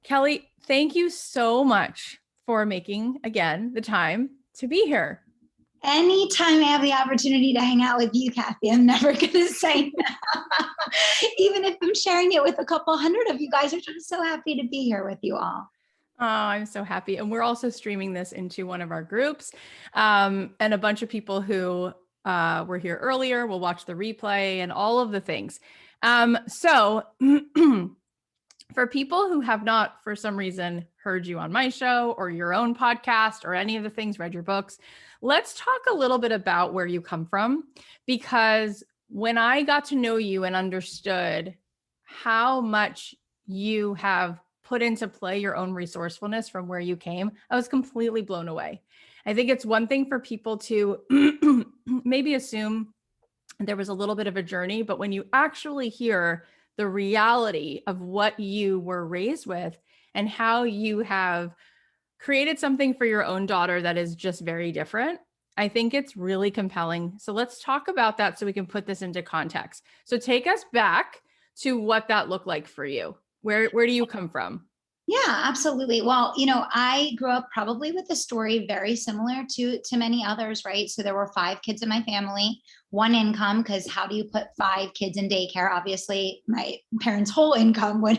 Kelly, thank you so much for making, again, the time to be here. Anytime I have the opportunity to hang out with you, Kathy, I'm never going to say no. Even if I'm sharing it with a couple hundred of you guys, I'm just so happy to be here with you all. Oh, I'm so happy. And we're also streaming this into one of our groups. And a bunch of people who were here earlier will watch the replay and all of the things. So for people who have not, for some reason, heard you on my show or your own podcast or any of the things, read your books, let's talk a little bit about where you come from. Because when I got to know you and understood how much you have put into play your own resourcefulness from where you came, I was completely blown away. I think it's one thing for people to maybe assume there was a little bit of a journey, but when you actually hear the reality of what you were raised with and how you have created something for your own daughter that is just very different, I think it's really compelling. So let's talk about that so we can put this into context. So take us back to what that looked like for you. Where do you come from? Yeah, absolutely. Well, I grew up probably with a story very similar to many others, right? So there were 5 kids in my family, one income, because how do you put 5 kids in daycare? Obviously, my parents' whole income would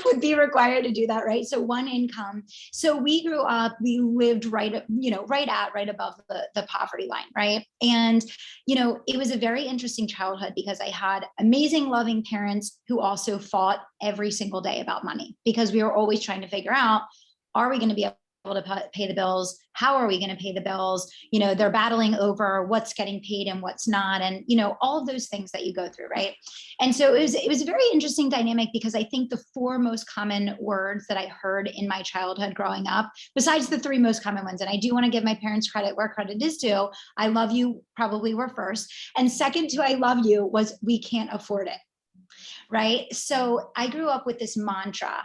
would be required to do that, right? So one income. So we grew up, we lived right above the poverty line, right? And it was a very interesting childhood because I had amazing, loving parents who also fought every single day about money because we were always trying to figure out, are we going to be able to pay the bills? How are we going to pay the bills? They're battling over what's getting paid and what's not. And, all of those things that you go through. Right. And so it was a very interesting dynamic because I think the 4 most common words that I heard in my childhood growing up, besides the 3 most common ones, and I do want to give my parents credit where credit is due. I love you probably were first. And second to I love you was we can't afford it. Right. So I grew up with this mantra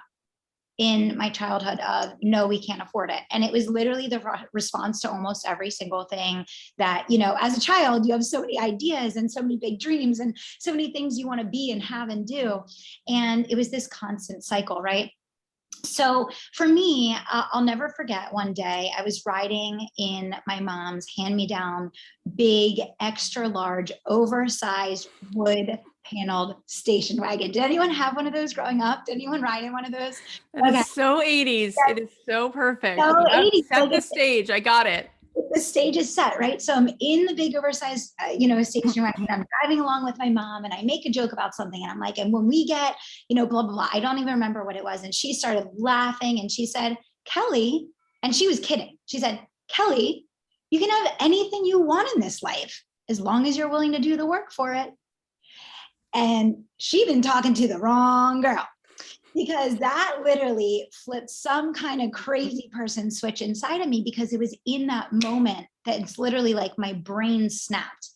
in my childhood of no, we can't afford it. And it was literally the response to almost every single thing that, as a child, you have so many ideas and so many big dreams and so many things you want to be and have and do. And it was this constant cycle, right? So for me, I'll never forget one day I was riding in my mom's hand-me-down, big, extra large, oversized wood paneled station wagon. Did anyone have one of those growing up? Did anyone ride in one of those? That is so 80s. Yeah. It is so perfect. So 80s. Set the stage. I got it. The stage is set, right? So I'm in the big oversized, station wagon. I'm driving along with my mom and I make a joke about something. And I'm like, and when we get, blah, blah, blah, I don't even remember what it was. And she started laughing and she said, Kelly, and she was kidding. She said, Kelly, you can have anything you want in this life as long as you're willing to do the work for it. And she'd been talking to the wrong girl. Because that literally flipped some kind of crazy person switch inside of me because it was in that moment that it's literally like my brain snapped.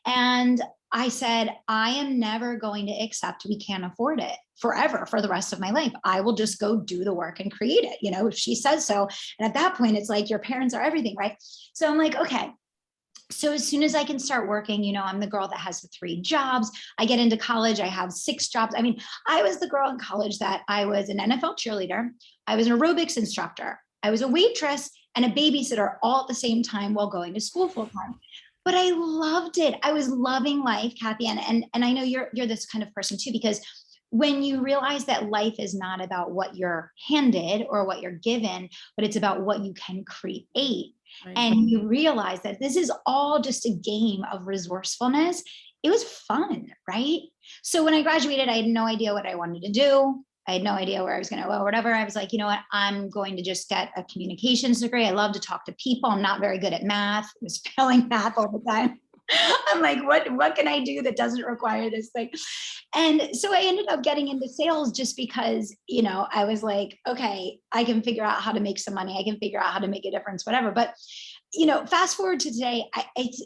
And I said, I am never going to accept we can't afford it forever for the rest of my life. I will just go do the work and create it, if she says so. And at that point, it's like your parents are everything, right? So I'm like, okay. So as soon as I can start working, I'm the girl that has the 3 jobs. I get into college, I have 6 jobs. I mean, I was the girl in college that I was an NFL cheerleader. I was an aerobics instructor. I was a waitress and a babysitter all at the same time while going to school full time. But I loved it. I was loving life, Kathy. And I know you're this kind of person too, because when you realize that life is not about what you're handed or what you're given, but it's about what you can create. Right. And you realize that this is all just a game of resourcefulness. It was fun, right? So when I graduated, I had no idea what I wanted to do. I had no idea where I was going to go or whatever. I was like, you know what? I'm going to just get a communications degree. I love to talk to people. I'm not very good at math. I was failing math all the time. I'm like, what can I do that doesn't require this thing? And so I ended up getting into sales just because, I was like, okay, I can figure out how to make some money. I can figure out how to make a difference, whatever. But, fast forward to today,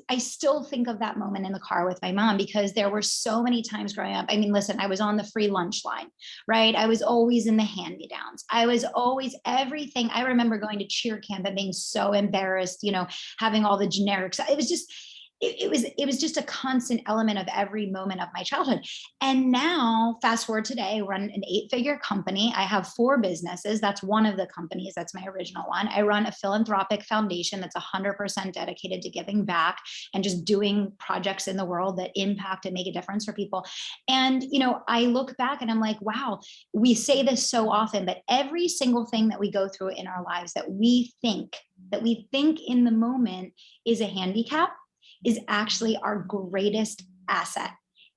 I still think of that moment in the car with my mom because there were so many times growing up. I mean, listen, I was on the free lunch line, right? I was always in the hand-me-downs. I was always everything. I remember going to cheer camp and being so embarrassed, having all the generics. It was just, it was just a constant element of every moment of my childhood. And now fast forward today, I run an 8-figure company. I have 4 businesses. That's one of the companies. That's my original one. I run a philanthropic foundation that's 100% dedicated to giving back and just doing projects in the world that impact and make a difference for people. And, I look back and I'm like, wow, we say this so often, but every single thing that we go through in our lives that we think in the moment is a handicap is actually our greatest asset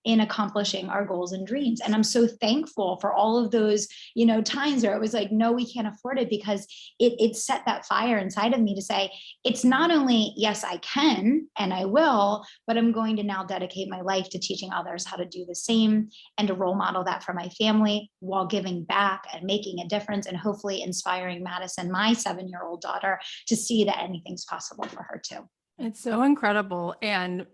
in accomplishing our goals and dreams. And I'm so thankful for all of those, times where it was like, no, we can't afford it, because it set that fire inside of me to say, it's not only, yes, I can, and I will, but I'm going to now dedicate my life to teaching others how to do the same and to role model that for my family while giving back and making a difference and hopefully inspiring Madison, my 7-year-old daughter, to see that anything's possible for her too. It's so incredible. And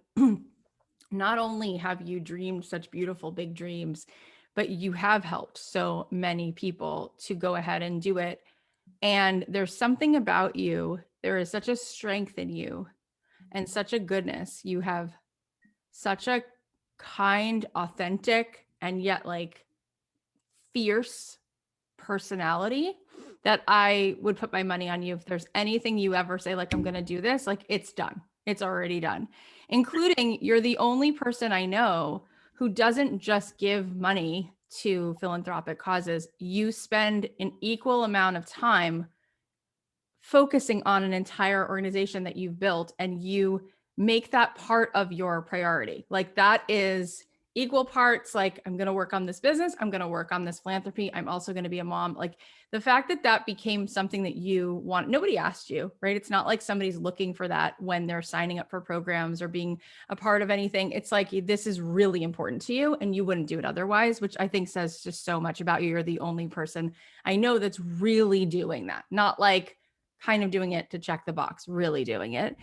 not only have you dreamed such beautiful, big dreams, but you have helped so many people to go ahead and do it. And there's something about you. There is such a strength in you and such a goodness. You have such a kind, authentic, and yet like fierce personality that I would put my money on you. If there's anything you ever say, like, I'm going to do this, like, it's done. It's already done. Including, you're the only person I know who doesn't just give money to philanthropic causes. You spend an equal amount of time focusing on an entire organization that you've built, and you make that part of your priority. Like, that is equal parts. Like, I'm going to work on this business. I'm going to work on this philanthropy. I'm also going to be a mom. Like, the fact that that became something that you want, nobody asked you, right? It's not like somebody's looking for that when they're signing up for programs or being a part of anything. It's like, this is really important to you and you wouldn't do it otherwise, which I think says just so much about you. You're the only person I know that's really doing that. Not like kind of doing it to check the box, really doing it.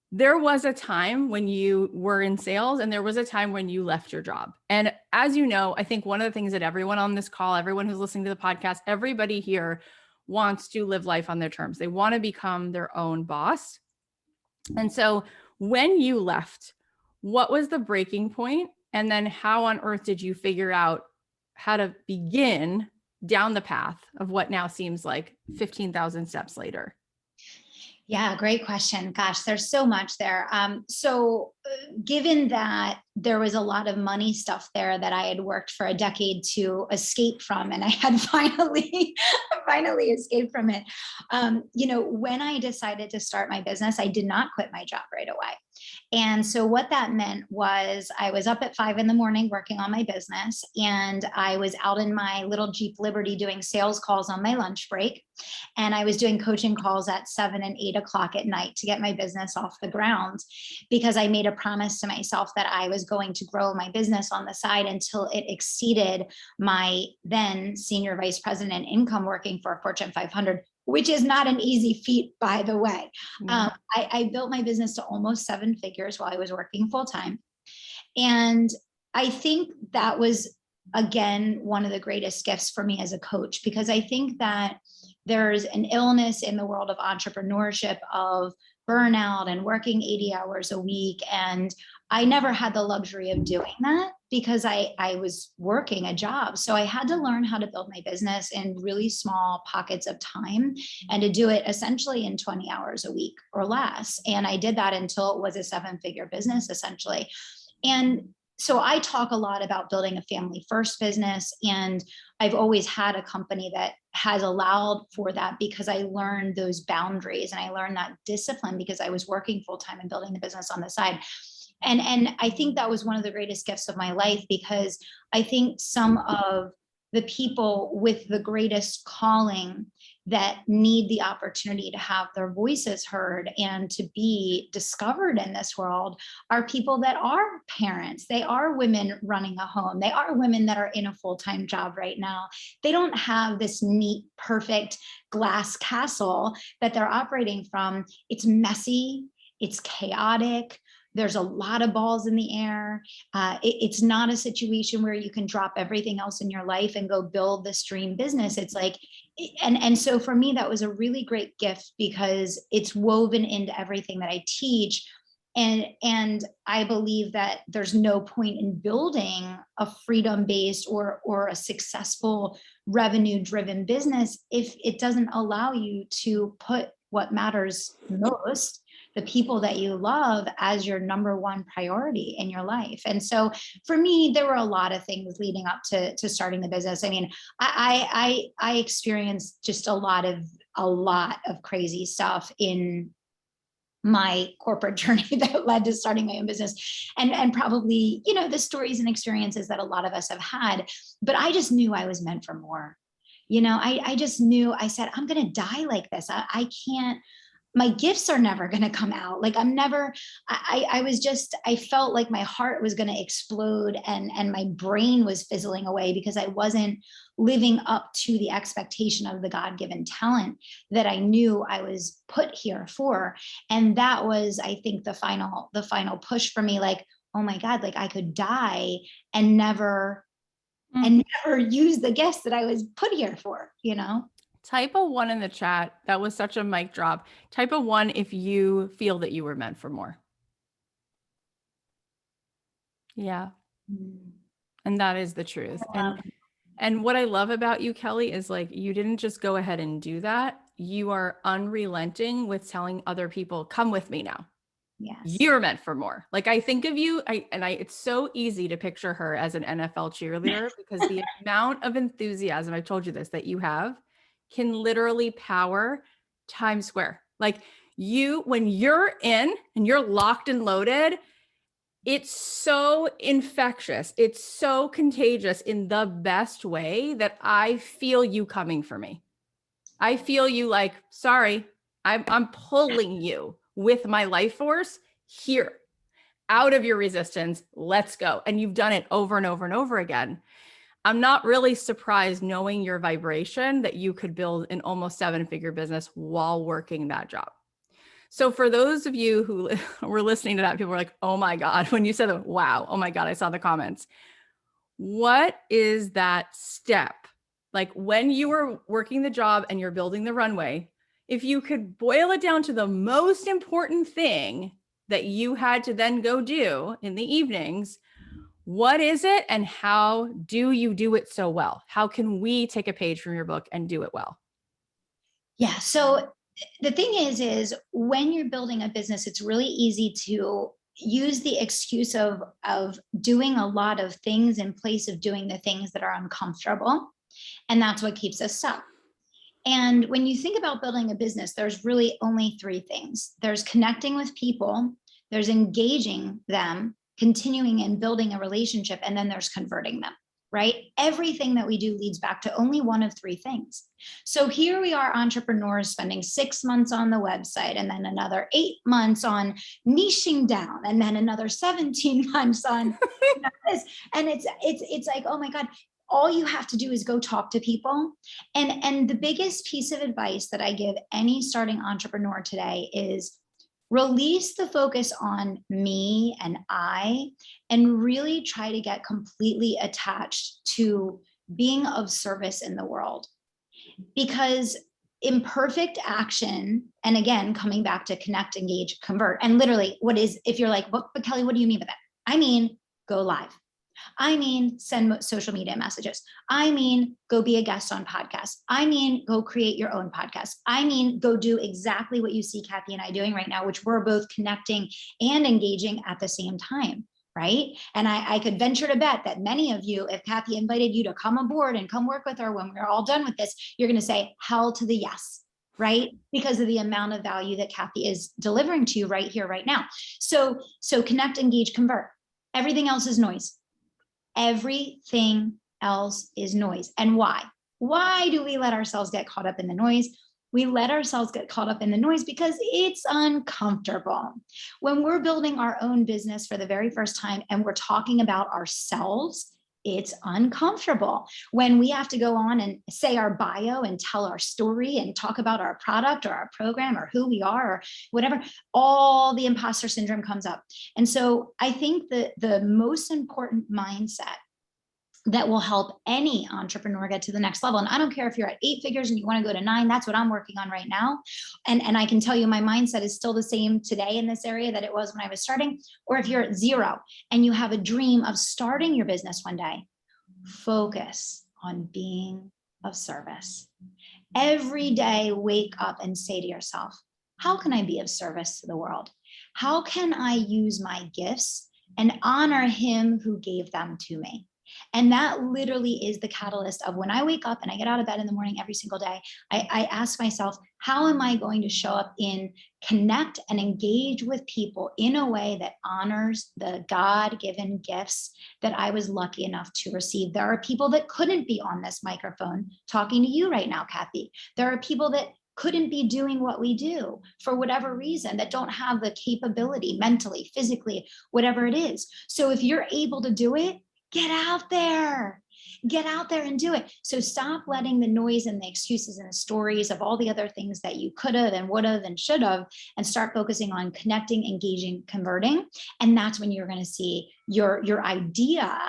There was a time when you were in sales and there was a time when you left your job. And as you know, I think one of the things that everyone on this call, everyone who's listening to the podcast, everybody here wants to live life on their terms. They want to become their own boss. And so when you left, what was the breaking point? And then how on earth did you figure out how to begin down the path of what now seems like 15,000 steps later? Yeah, great question. Gosh, there's so much there. Given that there was a lot of money stuff there that I had worked for a decade to escape from, and I had finally escaped from it. When I decided to start my business, I did not quit my job right away. And so what that meant was I was up at 5 a.m. working on my business, and I was out in my little Jeep Liberty doing sales calls on my lunch break. And I was doing coaching calls at 7 and 8 o'clock at night to get my business off the ground, because I made a promise to myself that I was going to grow my business on the side until it exceeded my then senior vice president income working for a Fortune 500, which is not an easy feat, by the way. I built my business to almost 7 figures while I was working full time. And I think that was, again, one of the greatest gifts for me as a coach, because I think that there's an illness in the world of entrepreneurship of burnout and working 80 hours a week. And I never had the luxury of doing that because I was working a job. So I had to learn how to build my business in really small pockets of time and to do it essentially in 20 hours a week or less. And I did that until it was a 7-figure business, essentially. And so I talk a lot about building a family first business, and I've always had a company that has allowed for that because I learned those boundaries and I learned that discipline because I was working full time and building the business on the side. And I think that was one of the greatest gifts of my life, because I think some of the people with the greatest calling that need the opportunity to have their voices heard and to be discovered in this world are people that are parents. They are women running a home. They are women that are in a full-time job right now. They don't have this neat, perfect glass castle that they're operating from. It's messy. It's chaotic. There's a lot of balls in the air. It's not a situation where you can drop everything else in your life and go build this dream business. It's like, and so for me, that was a really great gift because it's woven into everything that I teach. And I believe that there's no point in building a freedom-based or a successful revenue-driven business if it doesn't allow you to put what matters most, the people that you love, as your number one priority in your life. And so for me, there were a lot of things leading up to starting the business. I mean, I experienced just a lot of crazy stuff in my corporate journey that led to starting my own business, and probably, you know, the stories and experiences that a lot of us have had. But I just knew I was meant for more. You know, I just knew. I said, I'm going to die like this. I can't, my gifts are never going to come out. Like I'm never, I was just, I felt like my heart was going to explode, and my brain was fizzling away because I wasn't living up to the expectation of the God-given talent that I knew I was put here for. And that was, I think, the final push for me. Like, oh my God, like I could die and never use the gifts that I was put here for, you know? Type a 1 in the chat. That was such a mic drop. Type a 1 if you feel that you were meant for more. Yeah. And that is the truth. And what I love about you, Kelly, is like, you didn't just go ahead and do that. You are unrelenting with telling other people, come with me now. Yes. You're meant for more. Like I think of you, it's so easy to picture her as an NFL cheerleader because the amount of enthusiasm, I've told you this, that you have can literally power Times Square. Like you, when you're in and you're locked and loaded, it's so infectious. It's so contagious in the best way that I feel you coming for me. I feel you like, sorry, I'm pulling you with my life force here, out of your resistance. Let's go. And you've done it over and over and over again. I'm not really surprised, knowing your vibration, that you could build an almost 7-figure business while working that job. So for those of you who were listening to that, people were like, oh my God, when you said that, wow, oh my God, I saw the comments. What is that step? Like when you were working the job and you're building the runway, if you could boil it down to the most important thing that you had to then go do in the evenings, what is it, and how do you do it so well? How can we take a page from your book and do it well? Yeah. So the thing is when you're building a business, it's really easy to use the excuse of doing a lot of things in place of doing the things that are uncomfortable. And that's what keeps us stuck. And when you think about building a business, there's really only 3 things. There's connecting with people, there's engaging them, continuing and building a relationship, and then there's converting them, right? Everything that we do leads back to only one of 3 things. So here we are, entrepreneurs spending 6 months on the website, and then another 8 months on niching down, and then another 17 months on this. And it's like, oh my God, all you have to do is go talk to people. And the biggest piece of advice that I give any starting entrepreneur today is release the focus on me and I, and really try to get completely attached to being of service in the world. Because imperfect action, and again, coming back to connect, engage, convert, and literally what is, if you're like, but Kelly, what do you mean by that? I mean, go live. I mean, send social media messages. I mean, go be a guest on podcasts. I mean, go create your own podcast. I mean, go do exactly what you see Kathy and I doing right now, which we're both connecting and engaging at the same time, right? And I could venture to bet that many of you, if Kathy invited you to come aboard and come work with her when we're all done with this, you're going to say hell to the yes, right? Because of the amount of value that Kathy is delivering to you right here, right now. So connect, engage, convert. Everything else is noise. Everything else is noise. And why? Why do we let ourselves get caught up in the noise? We let ourselves get caught up in the noise because it's uncomfortable. When we're building our own business for the very first time and we're talking about ourselves, it's uncomfortable. When we have to go on and say our bio and tell our story and talk about our product or our program or who we are or whatever, all the imposter syndrome comes up. And so I think that the most important mindset that will help any entrepreneur get to the next level. And I don't care if you're at 8 figures and you want to go to 9, that's what I'm working on right now. And I can tell you my mindset is still the same today in this area that it was when I was starting. Or if you're at 0 and you have a dream of starting your business one day, focus on being of service. Every day, wake up and say to yourself, how can I be of service to the world? How can I use my gifts and honor him who gave them to me? And that literally is the catalyst of when I wake up and I get out of bed in the morning every single day, I ask myself, how am I going to show up in connect and engage with people in a way that honors the God-given gifts that I was lucky enough to receive? There are people that couldn't be on this microphone talking to you right now, Kathy. There are people that couldn't be doing what we do for whatever reason, that don't have the capability mentally, physically, whatever it is. So if you're able to do it, get out there and do it. So stop letting the noise and the excuses and the stories of all the other things that you could have and would have and should have, and start focusing on connecting, engaging, converting. And that's when you're going to see your idea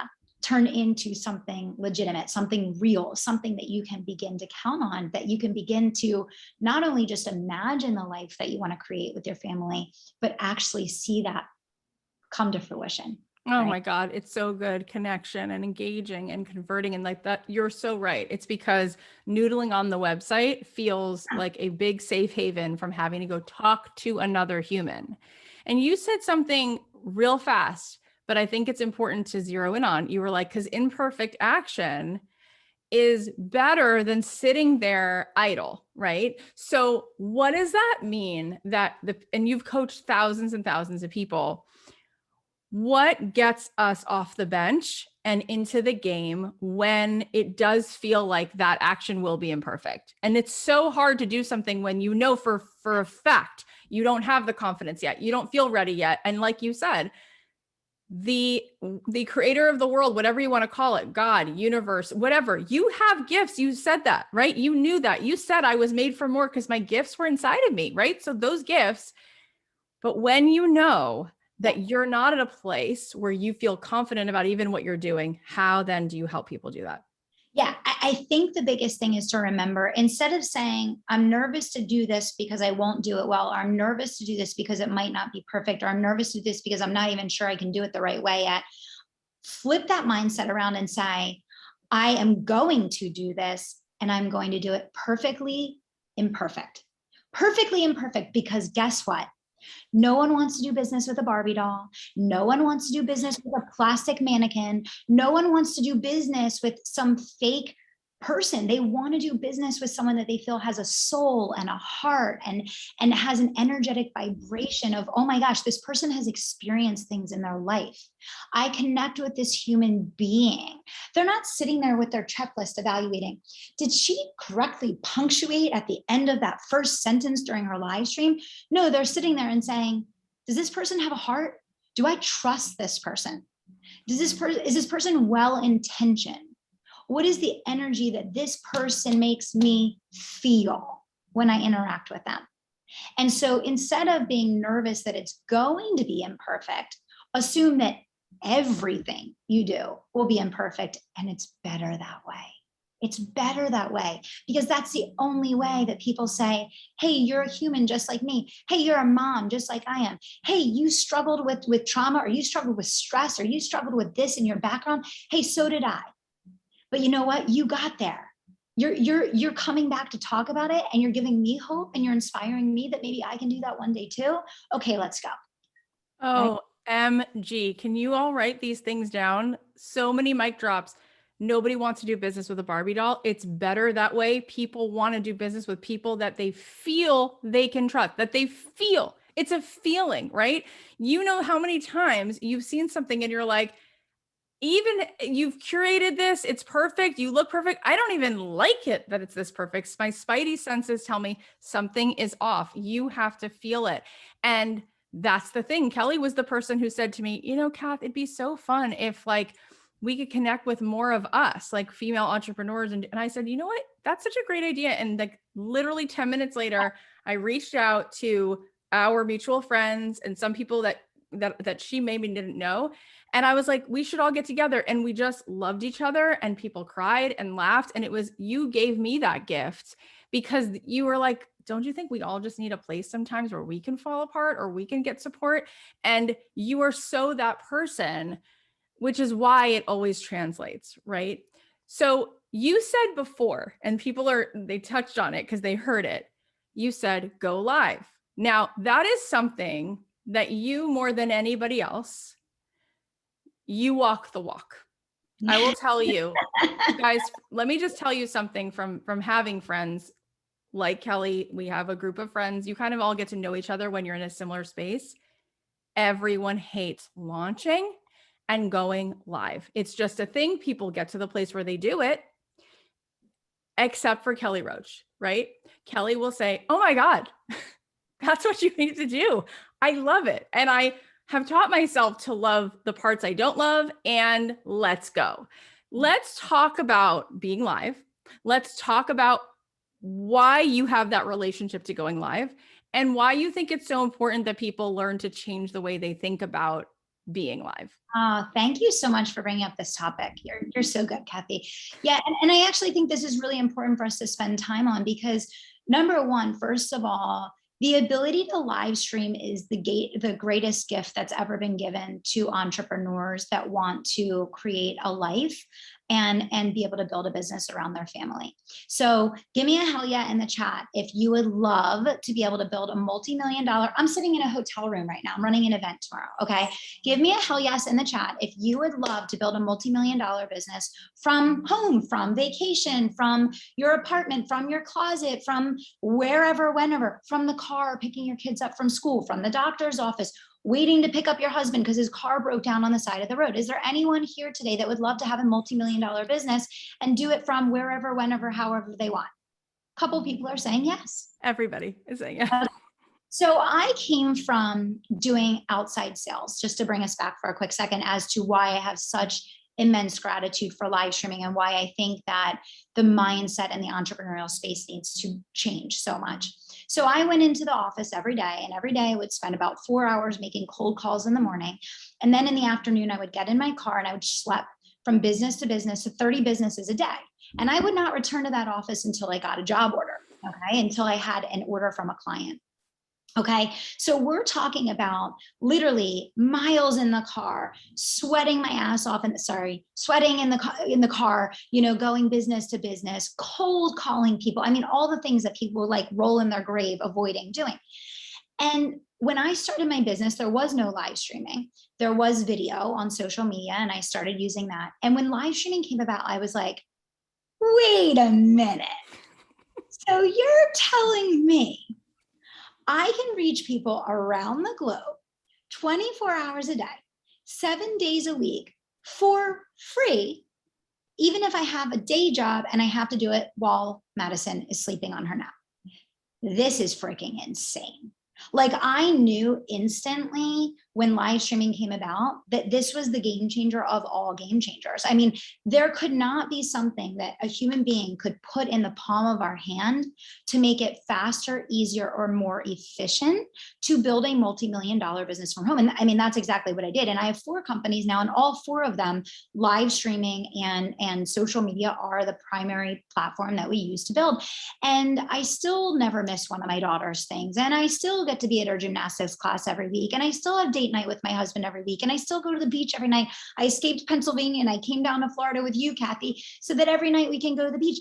turn into something legitimate, something real, something that you can begin to count on, that you can begin to not only just imagine the life that you want to create with your family, but actually see that come to fruition. Oh right? my God, it's so good. Connection and engaging and converting. And like that, you're so right. It's because noodling on the website feels like a big safe haven from having to go talk to another human. And you said something real fast, but I think it's important to zero in on. You were like, because imperfect action is better than sitting there idle, right? So what does that mean and you've coached thousands and thousands of people. What gets us off the bench and into the game when it does feel like that action will be imperfect? And it's so hard to do something when you know for a fact you don't have the confidence yet, you don't feel ready yet. And like you said, the creator of the world, whatever you want to call it, God, universe, whatever, you have gifts. You said that, right? You knew that. You said I was made for more because my gifts were inside of me, right? So those gifts, but when you know that you're not at a place where you feel confident about even what you're doing, how then do you help people do that? Yeah, I think the biggest thing is to remember, instead of saying, I'm nervous to do this because I won't do it well, or I'm nervous to do this because it might not be perfect, or I'm nervous to do this because I'm not even sure I can do it the right way yet, flip that mindset around and say, I am going to do this and I'm going to do it perfectly imperfect. Perfectly imperfect, because guess what? No one wants to do business with a Barbie doll. No one wants to do business with a plastic mannequin. No one wants to do business with some fake person. They want to do business with someone that they feel has a soul and a heart and has an energetic vibration of, oh my gosh, this person has experienced things in their life. I connect with this human being. They're not sitting there with their checklist evaluating, did she correctly punctuate at the end of that first sentence during her live stream? No, they're sitting there and saying, does this person have a heart? Do I trust this person? Is this person well-intentioned? What is the energy that this person makes me feel when I interact with them? And so instead of being nervous that it's going to be imperfect, assume that everything you do will be imperfect, and it's better that way. It's better that way, because that's the only way that people say, hey, you're a human just like me. Hey, you're a mom just like I am. Hey, you struggled with trauma, or you struggled with stress, or you struggled with this in your background. Hey, so did I. But you know what? You got there. You're coming back to talk about it, and you're giving me hope, and you're inspiring me that maybe I can do that one day too. Okay, let's go. Oh, MG. Can you all write these things down? So many mic drops. Nobody wants to do business with a Barbie doll. It's better that way. People want to do business with people that they feel they can trust, that they feel. It's a feeling, right? You know how many times you've seen something and you're like, even you've curated this, it's perfect, you look perfect. I don't even like it that it's this perfect. My spidey senses tell me something is off. You have to feel it. And that's the thing. Kelly was the person who said to me, you know, Kath, it'd be so fun if like we could connect with more of us, like female entrepreneurs. And I said, you know what? That's such a great idea. And like literally 10 minutes later, I reached out to our mutual friends and some people that that she maybe didn't know. And I was like, we should all get together. And we just loved each other, and people cried and laughed. And it was, you gave me that gift because you were like, don't you think we all just need a place sometimes where we can fall apart or we can get support? And you are so that person, which is why it always translates, right? So you said before, and they touched on it because they heard it. You said, go live. Now, that is something that you, more than anybody else, you walk the walk. I will tell you, guys, let me just tell you something from having friends like Kelly. We have a group of friends. You kind of all get to know each other when you're in a similar space. Everyone hates launching and going live. It's just a thing. People get to the place where they do it, except for Kelly Roach, right? Kelly will say, oh my God, that's what you need to do. I love it. And I have taught myself to love the parts I don't love, and let's go. Let's talk about being live. Let's talk about why you have that relationship to going live and why you think it's so important that people learn to change the way they think about being live. Thank you so much for bringing up this topic. You're so good, Kathy. Yeah, and I actually think this is really important for us to spend time on because number one, first of all, the ability to live stream is the greatest gift that's ever been given to entrepreneurs that want to create a life and be able to build a business around their family. So give me a hell yeah in the chat if you would love to be able to build a multi-million-dollar. I'm sitting in a hotel room right now. I'm running an event tomorrow. Okay. Give me a hell yes in the chat if you would love to build a multi-million-dollar business from home, from vacation, from your apartment, from your closet, from wherever, whenever, from the car, picking your kids up from school, from the doctor's office, waiting to pick up your husband because his car broke down on the side of the road. Is there anyone here today that would love to have a multi-million-dollar business and do it from wherever, whenever, however they want? A couple people are saying yes. Everybody is saying yes. So I came from doing outside sales, just to bring us back for a quick second as to why I have such immense gratitude for live streaming and why I think that the mindset in the entrepreneurial space needs to change so much. So I went into the office every day, and every day I would spend about 4 hours making cold calls in the morning. And then in the afternoon, I would get in my car and I would schlep from business to business to 30 businesses a day. And I would not return to that office until I got a job order, okay, until I had an order from a client. Okay, so we're talking about literally miles in the car, sweating my ass off, and sweating in the car, you know, going business to business, cold calling people. I mean, all the things that people like roll in their grave avoiding doing. And when I started my business, there was no live streaming. There was video on social media, and I started using that. And when live streaming came about, I was like, wait a minute. So you're telling me I can reach people around the globe 24 hours a day, 7 days a week for free, even if I have a day job and I have to do it while Madison is sleeping on her nap. This is freaking insane. Like, I knew instantly when live streaming came about that this was the game changer of all game changers. I mean, there could not be something that a human being could put in the palm of our hand to make it faster, easier, or more efficient to build a multi-million-dollar business from home. And I mean, that's exactly what I did. And I have 4 companies now, and all 4 of them, live streaming and social media are the primary platform that we use to build. And I still never miss one of my daughter's things. And I still get to be at her gymnastics class every week. And I still have date night with my husband every week. And I still go to the beach every night. I escaped Pennsylvania and I came down to Florida with you, Kathy, so that every night we can go to the beach.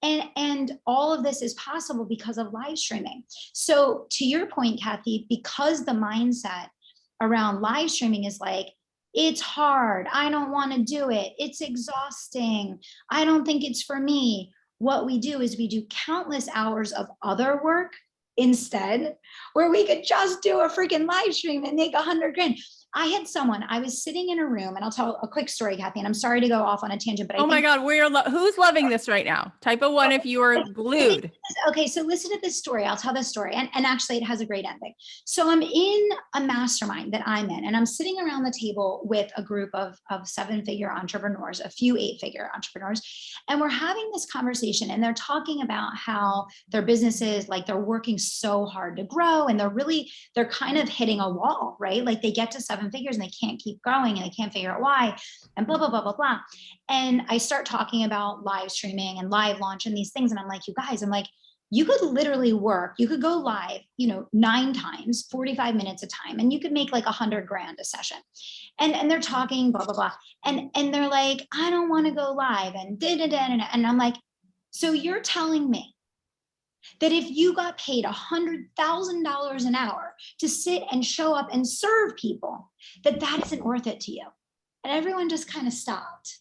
And all of this is possible because of live streaming. So to your point, Kathy, because the mindset around live streaming is like, it's hard, I don't want to do it, it's exhausting, I don't think it's for me. What we do is we do countless hours of other work instead, where we could just do a freaking live stream and make $100 grand. I had someone, I was sitting in a room, and I'll tell a quick story, Kathy, and I'm sorry to go off on a tangent, but I Oh my think God, who's loving this right now? Type a one if you are glued. okay, so listen to this story. I'll tell this story. And actually, it has a great ending. So I'm in a mastermind that I'm in, and I'm sitting around the table with a group of 7-figure entrepreneurs, a few 8-figure entrepreneurs. And we're having this conversation, and they're talking about how their businesses, like they're working so hard to grow, and they're kind of hitting a wall, right? Like they get to 7 figures and they can't keep growing, and they can't figure out why, and blah, blah, blah, blah, blah. And I start talking about live streaming and live launch and these things. And I'm like, you guys, I'm like, you could literally work, you could go live, 9 times, 45 minutes a time, and you could make like $100,000 a session. And they're talking, blah, blah, blah. And they're like, I don't want to go live, and and I'm like, so you're telling me that if you got paid $100,000 an hour to sit and show up and serve people, that isn't worth it to you? And everyone just kind of stopped,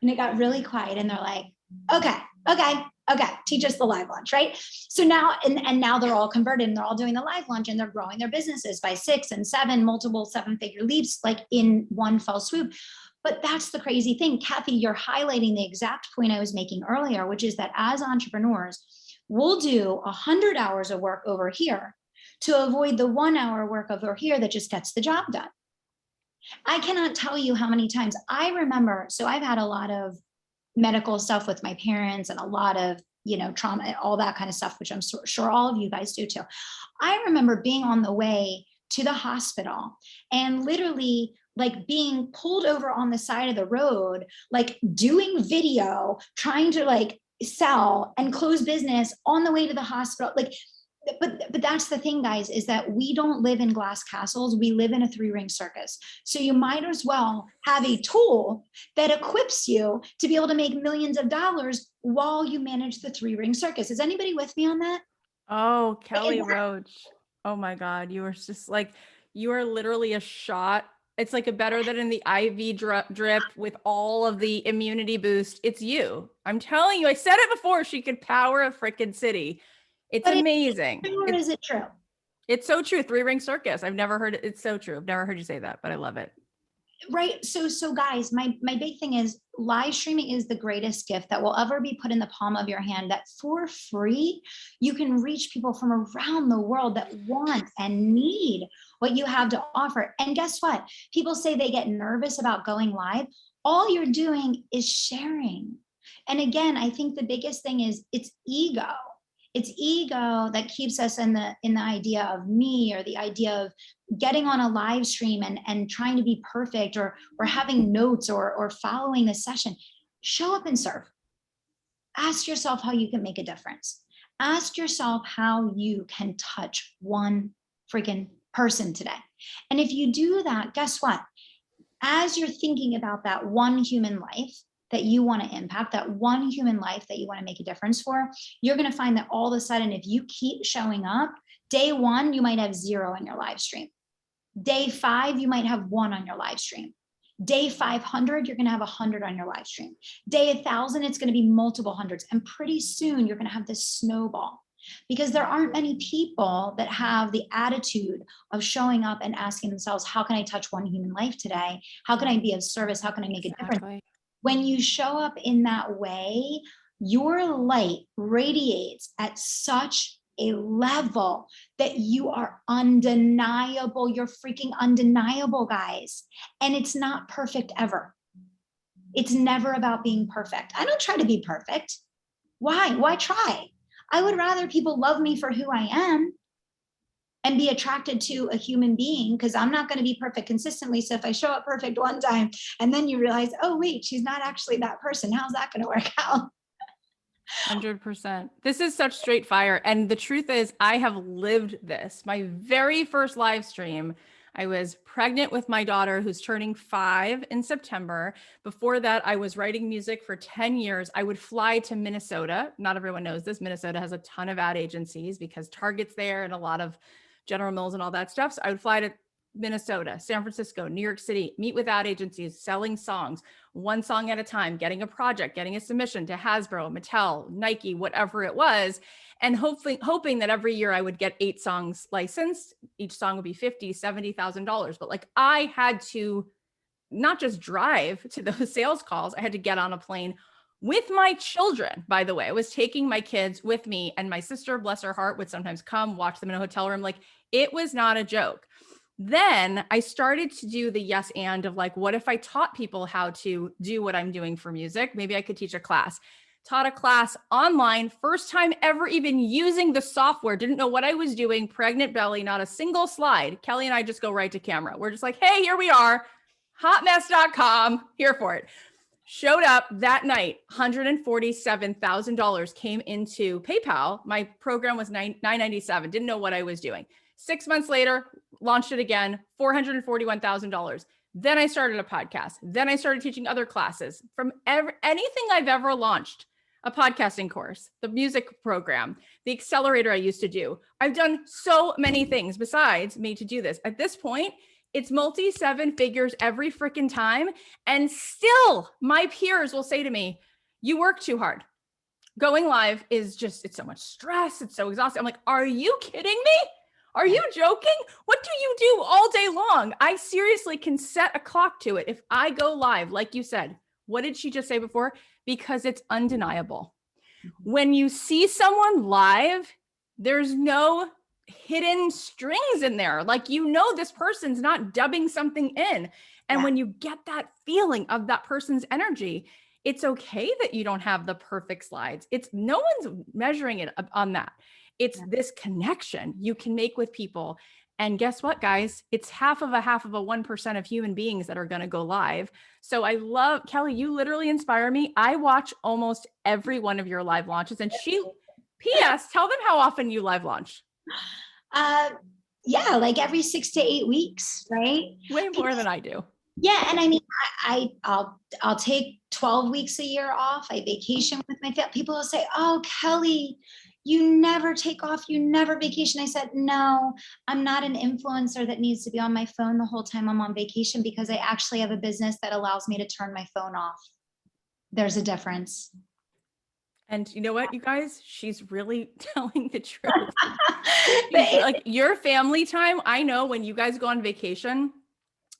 and it got really quiet, and they're like, okay, teach us the live launch, right? So now, and now they're all converted, and they're all doing the live launch, and they're growing their businesses by 6 and 7, multiple 7-figure leaps, like in one fell swoop. But that's the crazy thing, Kathy, you're highlighting the exact point I was making earlier, which is that as entrepreneurs, we'll do 100 hours of work over here to avoid the 1 hour work over here that just gets the job done. I cannot tell you how many times I remember, so I've had a lot of medical stuff with my parents, and a lot of, trauma, all that kind of stuff, which I'm sure all of you guys do too. I remember being on the way to the hospital and literally like being pulled over on the side of the road, like doing video, trying to like sell and close business on the way to the hospital. Like, but that's the thing, guys, is that we don't live in glass castles. We live in a 3-ring circus. So you might as well have a tool that equips you to be able to make millions of dollars while you manage the 3-ring circus. Is anybody with me on that? Oh, Kelly Roach. Oh my God. You are just like, you are literally a shot. It's like a better than in the IV drip with all of the immunity boost. It's you. I'm telling you, I said it before. She could power a freaking city. It's amazing. Or is it true? It's so true. 3-ring circus. I've never heard it. It's so true. I've never heard you say that, but I love it. Right. So guys, my big thing is live streaming is the greatest gift that will ever be put in the palm of your hand, that for free, you can reach people from around the world that want and need what you have to offer. And guess what? People say they get nervous about going live. All you're doing is sharing. And again, I think the biggest thing is it's ego. It's ego that keeps us in the idea of me, or the idea of getting on a live stream and trying to be perfect, or having notes, or following the session. Show up and serve. Ask yourself how you can make a difference. Ask yourself how you can touch one freaking person today. And if you do that, guess what? As you're thinking about that one human life that you want to impact, that one human life that you want to make a difference for, you're going to find that all of a sudden, if you keep showing up, day 1, you might have 0 on your live stream. Day 5, you might have 1 on your live stream. Day 500, you're going to have 100 on your live stream. Day 1,000, it's going to be multiple hundreds. And pretty soon you're going to have this snowball, because there aren't many people that have the attitude of showing up and asking themselves, how can I touch one human life today? How can I be of service? How can I make a difference? When you show up in that way, your light radiates at such a level that you are undeniable. You're freaking undeniable, guys. And it's not perfect ever. It's never about being perfect. I don't try to be perfect. Why? Why try? I would rather people love me for who I am and be attracted to a human being, because I'm not going to be perfect consistently. So if I show up perfect one time and then you realize, oh, wait, she's not actually that person, how's that going to work out? 100%. This is such straight fire. And the truth is, I have lived this. My very first live stream, I was pregnant with my daughter, who's turning 5 in September. Before that, I was writing music for 10 years. I would fly to Minnesota. Not everyone knows this. Minnesota has a ton of ad agencies because Target's there and a lot of General Mills and all that stuff. So I would fly to Minnesota, San Francisco, New York City, meet with ad agencies, selling songs, one song at a time, getting a project, getting a submission to Hasbro, Mattel, Nike, whatever it was. And hoping that every year I would get 8 songs licensed. Each song would be $50,000, $70,000. But like, I had to not just drive to those sales calls, I had to get on a plane with my children. By the way, I was taking my kids with me, and my sister, bless her heart, would sometimes come watch them in a hotel room. Like, it was not a joke. Then I started to do the yes and of like, what if I taught people how to do what I'm doing for music? Maybe I could teach a class. Taught a class online, first time ever even using the software, didn't know what I was doing, pregnant belly, not a single slide. Kelly and I just go right to camera. We're just like, hey, here we are, hotmess.com, here for it. Showed up that night, $147,000 came into PayPal. My program was $997, didn't know what I was doing. 6 months later, launched it again, $441,000. Then I started a podcast. Then I started teaching other classes. From anything I've ever launched, a podcasting course, the music program, the accelerator I used to do. I've done so many things besides me to do this. At this point, it's multi 7 figures every freaking time. And still my peers will say to me, you work too hard. Going live is just, it's so much stress. It's so exhausting. I'm like, are you kidding me? Are you joking? What do you do all day long? I seriously can set a clock to it. If I go live, like you said, what did she just say before? Because it's undeniable. When you see someone live, there's no hidden strings in there. Like, you know, this person's not dubbing something in. And when you get that feeling of that person's energy, it's okay that you don't have the perfect slides. It's no one's measuring it on that. It's this connection you can make with people. And guess what, guys? It's half of a 1% of human beings that are going to go live. So I love, Kelly, you literally inspire me. I watch almost every one of your live launches. And P.S., tell them how often you live launch. Yeah, like every 6 to 8 weeks, right? Way more than I do. Yeah, and I mean, I'll take 12 weeks a year off. I vacation with my family. People will say, "Oh, Kelly, you never take off. You never vacation." I said, "No, I'm not an influencer that needs to be on my phone the whole time I'm on vacation, because I actually have a business that allows me to turn my phone off." There's a difference. And you know what, you guys? She's really telling the truth. Like, your family time, I know when you guys go on vacation,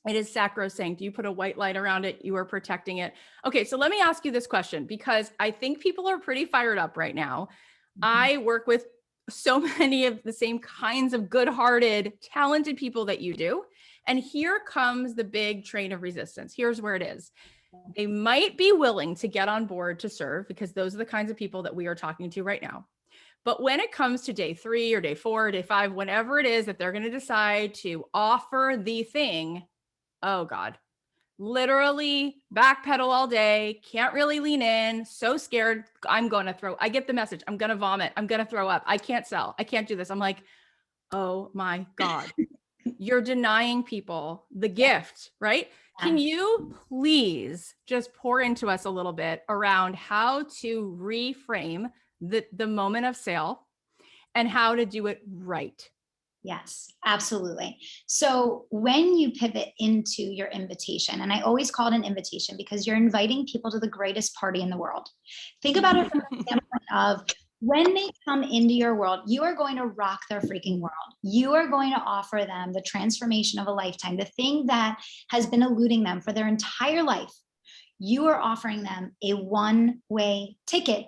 it is sacrosanct. You put a white light around it. You are protecting it. Okay, so let me ask you this question, because I think people are pretty fired up right now. I work with so many of the same kinds of good-hearted, talented people that you do. And here comes the big train of resistance. Here's where it is. They might be willing to get on board to serve, because those are the kinds of people that we are talking to right now. But when it comes to day 3 or day 4 or day 5, whenever it is that they're going to decide to offer the thing, oh God, literally backpedal all day, can't really lean in, so scared. I get the message. I'm going to vomit. I'm going to throw up. I can't sell. I can't do this. I'm like, oh my God, you're denying people the gift, right? Can you please just pour into us a little bit around how to reframe the moment of sale and how to do it right? Yes, absolutely. So when you pivot into your invitation, and I always call it an invitation because you're inviting people to the greatest party in the world. Think about it from the standpoint of, when they come into your world, you are going to rock their freaking world. You are going to offer them the transformation of a lifetime, the thing that has been eluding them for their entire life. You are offering them a one-way ticket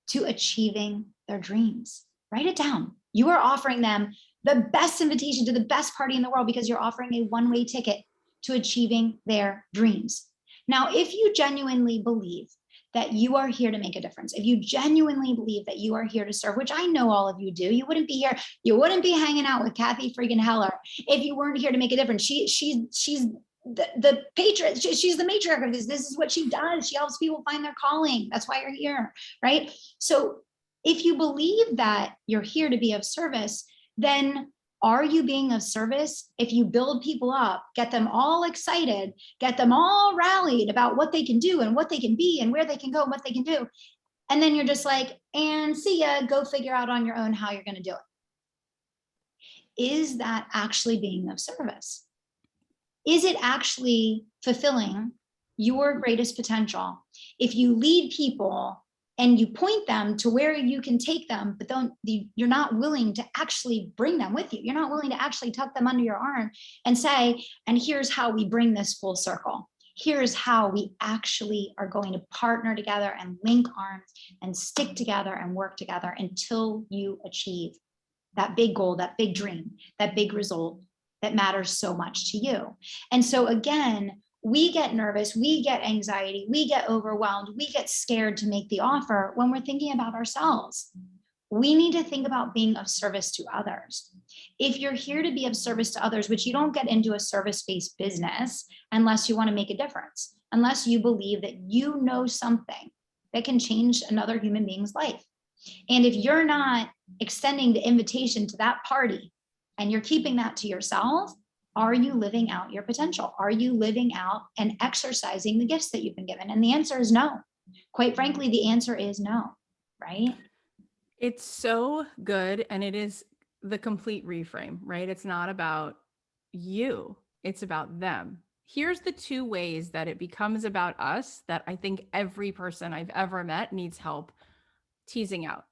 to achieving their dreams. Write it down. You are offering them the best invitation to the best party in the world, because you're offering a one-way ticket to achieving their dreams. Now, if you genuinely believe that you are here to make a difference, if you genuinely believe that you are here to serve, which I know all of you do, you wouldn't be here, you wouldn't be hanging out with Kathy freaking Heller if you weren't here to make a difference. She's the patriot. She's the matriarch of this. This is what she does. She helps people find their calling. That's why you're here, right? So if you believe that you're here to be of service, then are you being of service? If you build people up, get them all excited, get them all rallied about what they can do and what they can be and where they can go and what they can do, and then you're just like, and see ya, go figure out on your own how you're going to do it. is that actually being of service? Is it actually fulfilling your greatest potential? If you lead people and you point them to where you can take them, but you're not willing to actually bring them with you. You're not willing to actually tuck them under your arm and say, and here's how we bring this full circle. Here's how we actually are going to partner together and link arms and stick together and work together until you achieve that big goal, that big dream, that big result that matters so much to you. And so again, we get nervous, we get anxiety, we get overwhelmed, we get scared to make the offer when we're thinking about ourselves. We need to think about being of service to others. If you're here to be of service to others, which you don't get into a service-based business unless you want to make a difference, unless you believe that you know something that can change another human being's life. And if you're not extending the invitation to that party and you're keeping that to yourself, are you living out your potential? Are you living out and exercising the gifts that you've been given? And the answer is no. Quite frankly, the answer is no, right? It's so good. And it is the complete reframe, right? It's not about you, it's about them. Here's the two ways that it becomes about us that I think every person I've ever met needs help teasing out.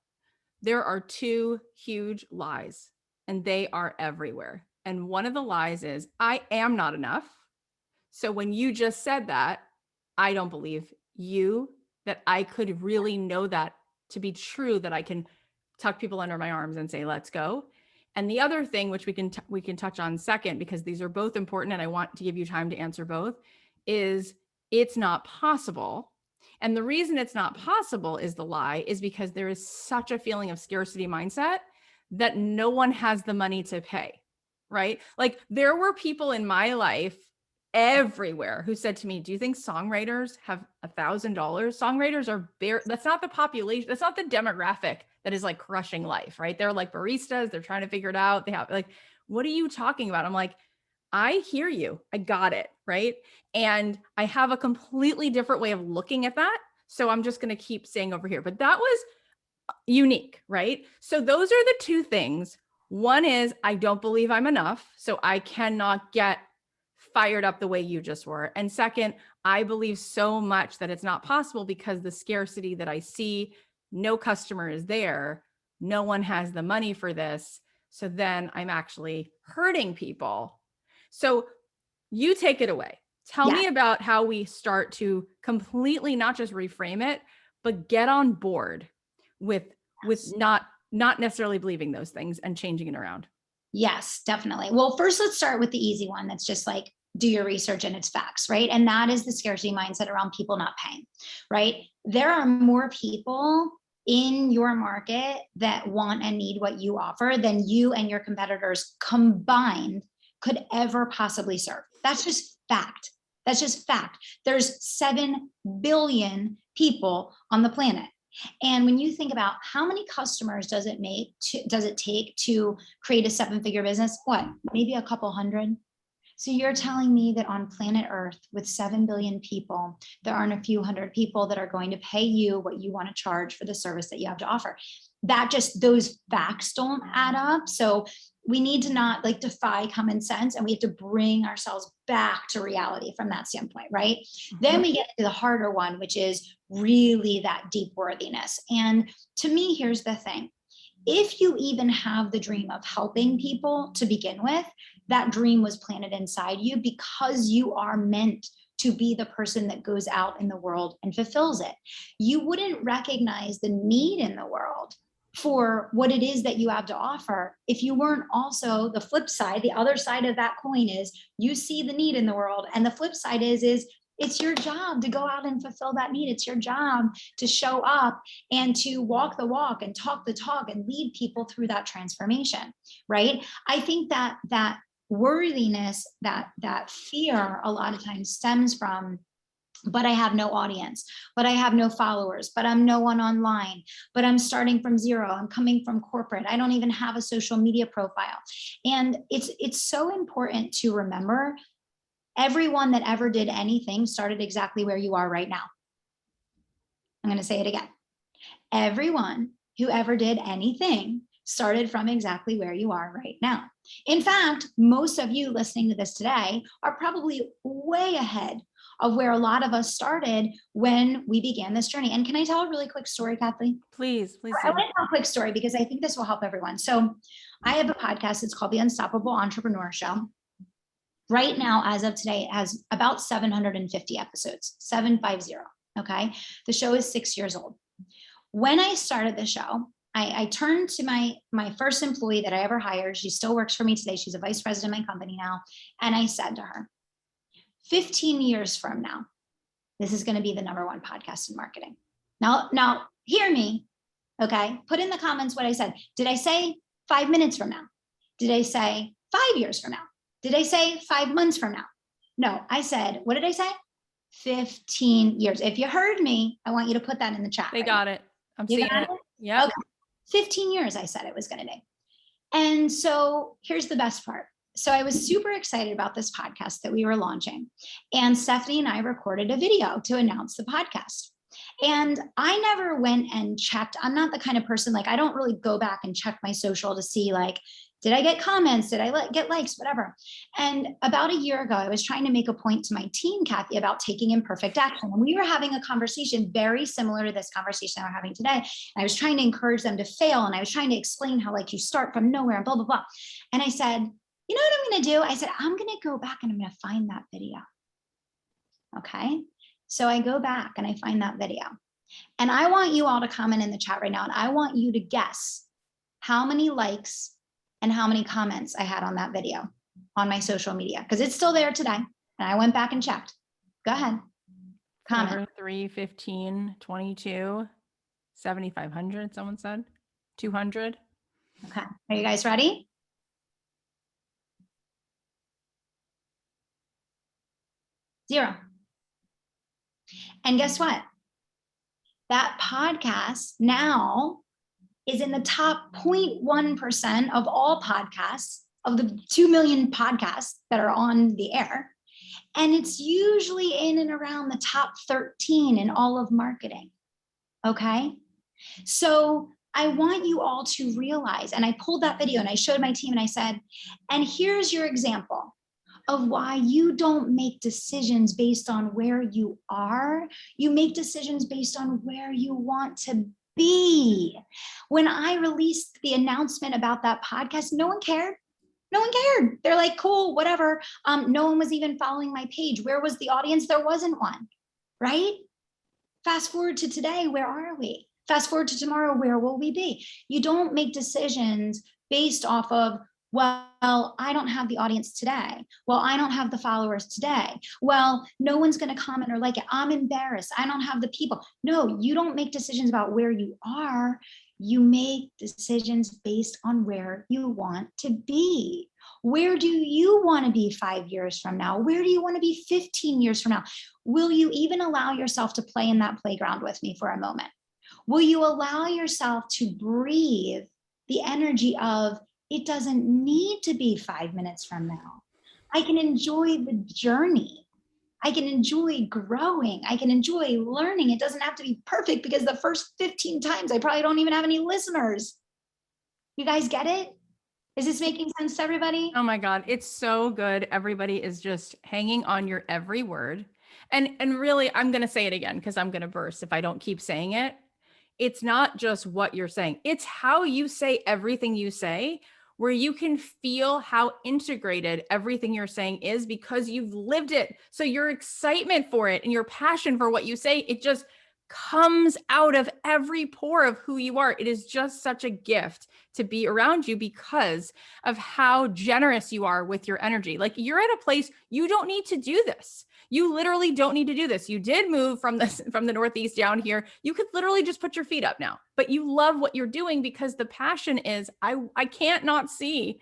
There are two huge lies, and they are everywhere. And one of the lies is, I am not enough. So when you just said that, I don't believe you that I could really know that to be true, that I can tuck people under my arms and say, let's go. And the other thing, which we can touch on second, because these are both important and I want to give you time to answer both, is it's not possible. And the reason it's not possible is the lie is because there is such a feeling of scarcity mindset that no one has the money to pay, right? Like there were people in my life everywhere who said to me, do you think songwriters have $1,000? Songwriters are that's not the population. That's not the demographic that is like crushing life, right? They're like baristas. They're trying to figure it out. They have like, what are you talking about? I'm like, I hear you. I got it. Right. And I have a completely different way of looking at that. So I'm just going to keep saying over here, but that was unique. Right. So those are the two things. One is I don't believe I'm enough. So I cannot get fired up the way you just were. And second, I believe so much that it's not possible because the scarcity that I see, no customer is there. No one has the money for this. So then I'm actually hurting people. So you take it away. Tell me about how we start to completely not just reframe it, but get on board with not necessarily believing those things and changing it around. Yes, definitely. Well, first let's start with the easy one. That's just like, do your research and it's facts, right? And that is the scarcity mindset around people not paying, right? There are more people in your market that want and need what you offer than you and your competitors combined could ever possibly serve. That's just fact. That's just fact. There's 7 billion people on the planet. And when you think about how many customers does it take to create a 7-figure business? What, maybe a couple hundred? So you're telling me that on planet Earth with 7 billion people, there aren't a few hundred people that are going to pay you what you want to charge for the service that you have to offer. Those facts don't add up. So we need to not like defy common sense, and we have to bring ourselves back to reality from that standpoint, right? Mm-hmm. Then we get to the harder one, which is really that deep worthiness. And to me, here's the thing. If you even have the dream of helping people to begin with, that dream was planted inside you because you are meant to be the person that goes out in the world and fulfills it. You wouldn't recognize the need in the world for what it is that you have to offer if you weren't also the flip side. The other side of that coin is you see the need in the world, and the flip side is it's your job to go out and fulfill that need. It's your job to show up and to walk the walk and talk the talk and lead people through that transformation, right? I think that worthiness, that fear a lot of times stems from, but I have no audience, but I have no followers, but I'm no one online, but I'm starting from zero. I'm coming from corporate. I don't even have a social media profile. And it's so important to remember everyone that ever did anything started exactly where you are right now. I'm going to say it again. Everyone who ever did anything started from exactly where you are right now. In fact, most of you listening to this today are probably way ahead of where a lot of us started when we began this journey. And can I tell a really quick story, Kathleen? Please I do. want to tell a quick story because I think this will help everyone. So I have a podcast. It's called the Unstoppable Entrepreneur Show. Right now, as of today, it has about 750 episodes, 750. Okay. The show is 6 years old. When I started the show, I turned to my first employee that I ever hired. She still works for me today. She's a vice president of my company now. And I said to her, 15 years from now, this is going to be the #1 podcast in marketing. Now hear me. Okay. Put in the comments what I said. Did I say 5 minutes from now? Did I say 5 years from now? Did I say 5 months from now? No, I said, what did I say? 15 years. If you heard me, I want you to put that in the chat. They got it. I'm seeing it. Yeah. Okay. 15 years, I said it was going to be. And so here's the best part. So I was super excited about this podcast that we were launching. And Stephanie and I recorded a video to announce the podcast. And I never went and checked. I'm not the kind of person, like, I don't really go back and check my social to see, like, did I get comments? Did I get likes? Whatever. And about a year ago, I was trying to make a point to my team, Kathy, about taking imperfect action. And we were having a conversation very similar to this conversation we're having today. And I was trying to encourage them to fail. And I was trying to explain how, like, you start from nowhere and blah, blah, blah. And I said, you know what I'm going to do? I said, I'm going to go back and I'm going to find that video. Okay. So I go back and I find that video. And I want you all to comment in the chat right now. And I want you to guess how many likes and how many comments I had on that video on my social media, because it's still there today. And I went back and checked. Go ahead. Comment. 3, 15, 22, 7,500, someone said. 200. Okay. Are you guys ready? Zero. And guess what? That podcast now is in the top 0.1% of all podcasts, of the 2 million podcasts that are on the air. And it's usually in and around the top 13 in all of marketing. Okay. So I want you all to realize, and I pulled that video and I showed my team and I said, and here's your example of why you don't make decisions based on where you are. You make decisions based on where you want to be. When I released the announcement about that podcast, no one cared. No one cared. They're like, cool, whatever. No one was even following my page. Where was the audience? There wasn't one, right? Fast forward to today, where are we? Fast forward to tomorrow, where will we be? You don't make decisions based off of, well, I don't have the audience today. Well, I don't have the followers today. Well, no one's going to comment or like it. I'm embarrassed. I don't have the people. No, you don't make decisions about where you are. You make decisions based on where you want to be. Where do you want to be 5 years from now? Where do you want to be 15 years from now? Will you even allow yourself to play in that playground with me for a moment? Will you allow yourself to breathe the energy of, it doesn't need to be 5 minutes from now. I can enjoy the journey. I can enjoy growing. I can enjoy learning. It doesn't have to be perfect because the first 15 times I probably don't even have any listeners. You guys get it? Is this making sense to everybody? Oh my God, it's so good. Everybody is just hanging on your every word. And really, I'm going to say it again because I'm going to burst if I don't keep saying it. It's not just what you're saying. It's how you say everything you say, where you can feel how integrated everything you're saying is because you've lived it. So your excitement for it and your passion for what you say, it just comes out of every pore of who you are. It is just such a gift to be around you because of how generous you are with your energy. Like, you're at a place you don't need to do this. You literally don't need to do this. You did move from the Northeast down here. You could literally just put your feet up now, but you love what you're doing because the passion is, I can't not see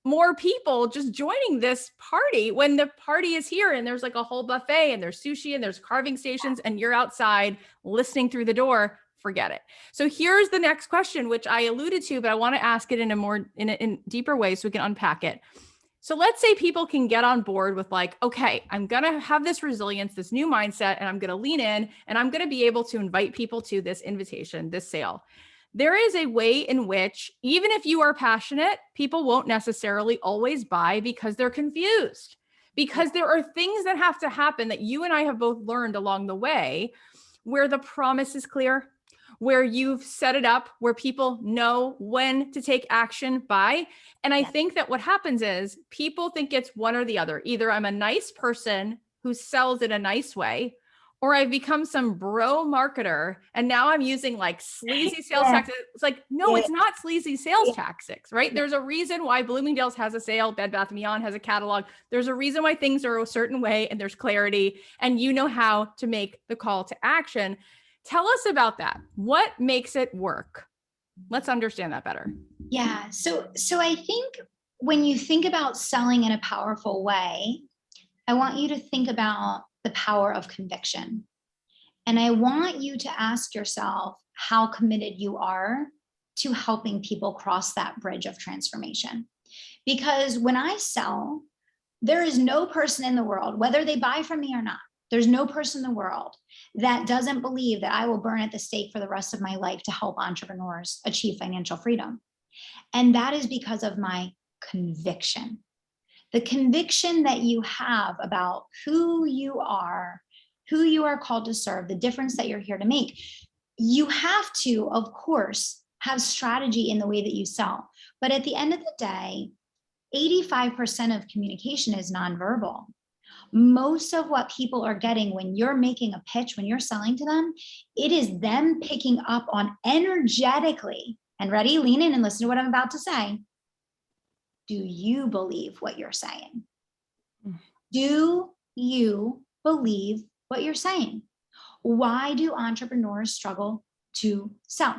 more people just joining this party when the party is here and there's like a whole buffet and there's sushi and there's carving stations and you're outside listening through the door. Forget it. So here's the next question, which I alluded to, but I want to ask it in deeper way so we can unpack it. So let's say people can get on board with like, okay, I'm going to have this resilience, this new mindset, and I'm going to lean in and I'm going to be able to invite people to this invitation, this sale. there is a way in which, even if you are passionate, people won't necessarily always buy because they're confused. Because there are things that have to happen that you and I have both learned along the way, where the promise is clear, where you've set it up, where people know when to take action by. And I think that what happens is people think it's one or the other. Either I'm a nice person who sells in a nice way, or I've become some bro marketer and now I'm using like sleazy sales tactics. It's like, no, it's not sleazy sales tactics, right? There's a reason why Bloomingdale's has a sale, Bed Bath & Beyond has a catalog. There's a reason why things are a certain way and there's clarity and you know how to make the call to action. Tell us about that. What makes it work? Let's understand that better. Yeah. So I think when you think about selling in a powerful way, I want you to think about the power of conviction. And I want you to ask yourself how committed you are to helping people cross that bridge of transformation. Because when I sell, there is no person in the world, whether they buy from me or not, there's no person in the world that doesn't believe that I will burn at the stake for the rest of my life to help entrepreneurs achieve financial freedom. And that is because of my conviction. The conviction that you have about who you are called to serve, the difference that you're here to make. You have to, of course, have strategy in the way that you sell. But at the end of the day, 85% of communication is nonverbal. Most of what people are getting when you're making a pitch, when you're selling to them, it is them picking up on energetically, and ready, lean in and listen to what I'm about to say. Do you believe what you're saying? Do you believe what you're saying? Why do entrepreneurs struggle to sell?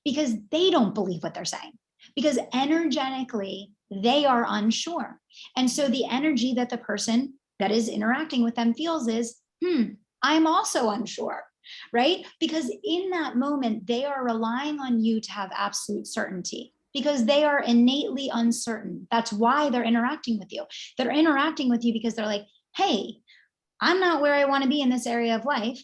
Because they don't believe what they're saying. Because energetically, they are unsure. And so the energy that the person that is interacting with them feels is, I'm also unsure, right? Because in that moment, they are relying on you to have absolute certainty because they are innately uncertain. That's why they're interacting with you. They're interacting with you because they're like, hey, I'm not where I want to be in this area of life.